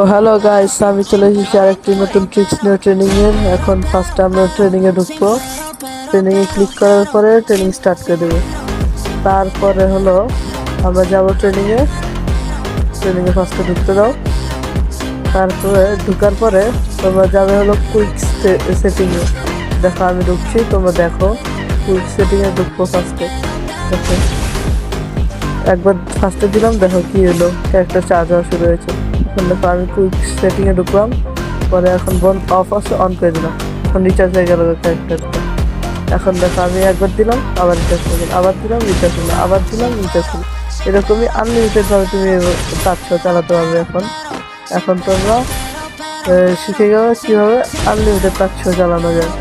তো hello guys, আমি চলে এসেছি আরেকটি নতুন ট্রিক্স নিয়ে ট্রেনিং এর। এখন ফার্স্টে আমরা ট্রেনিং এ ঢুকবো। ট্রেনিং এ ক্লিক করার পরে ট্রেনিং স্টার্ট করে দেবো। তারপরে হলো আমরা যাবো ট্রেনিং এ ফার্স্টে ঢুকতে দাও। তারপরে ঢুকার পরে তোমরা যাবে হলো কুইক সেটিং এ। দেখো আমি ঢুকছি, তোমরা দেখো কুইক সেটিং এ ঢুকবো ফার্স্টে। দেখো একবার ফার্স্টে দিলাম, দেখো কি হলো, ক্যারেক্টার চার্জ হওয়া শুরু হয়েছে। এখন দেখো আমি কুইক সেটিং এ ঢুকলাম, পরে এখন বন্ধ অফ আছে অন করে দিলাম, এখন রিচার্জ হয়ে গেল ক্যারেক্টারটা। এখন দেখো আমি একবার দিলাম, আবার রিচার্জ হয়ে গেল, আবার দিলাম রিচার্জ হলো, আবার দিলাম রিচার্জ হলো। এরকমই আনলিমিটেড ভাবে তুমি চাচ্ছ চালাতে পারবে। এখন তোমরা শিখে গেলে কিভাবে আনলিমিটেড চাচ্ছ চালানো যায়।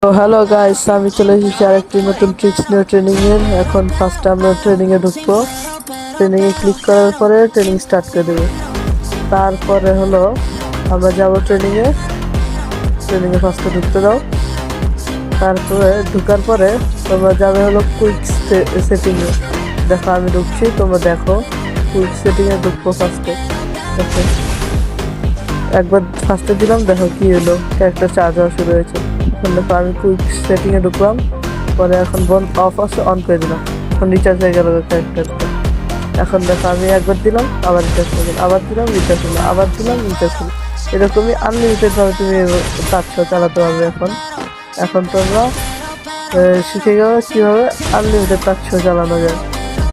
তো হ্যালো গাইস, আমি চলে এসেছি আরেকটি নতুন ট্রিক্স নিয়ে ট্রেনিং এর। এখন ফার্স্টে আমরা ট্রেনিং এ ঢুকবো। ট্রেনিং এ ক্লিক করার পরে ট্রেনিং স্টার্ট করে দেবো। তারপরে হলো আমরা যাবো ট্রেনিং এ ফার্স্টে ঢুকতে দাও। তারপরে ঢুকার পরে তোমরা যাবে হলো কুইক সেটিং এ। দেখো আমি ঢুকছি, তোমরা দেখো কুইক সেটিং এ ঢুকবো ফার্স্টে। দেখো একবার ফার্স্টে দিলাম, দেখো কি হলো, ক্যারেক্টার চার্জ হওয়া শুরু হয়েছে। এখন দেখো আমি কুইক সেটিং এ ঢুকলাম, পরে এখন বন্ধ অফ আছে অন করে দিলাম, এখন রিচার্জ হয়ে গেল ক্যারেক্টারটা। এখন দেখো আমি একবার দিলাম, আবার রিচার্জ হয়ে গেল, আবার দিলাম রিচার্জ হলো, আবার দিলাম রিচার্জ হলো। এরকমই আনলিমিটেড ভাবে তুমি চাচ্ছ চালাতে পারবে। এখন তোমরা শিখে গেলে কিভাবে আনলিমিটেড চাচ্ছ চালানো যায়।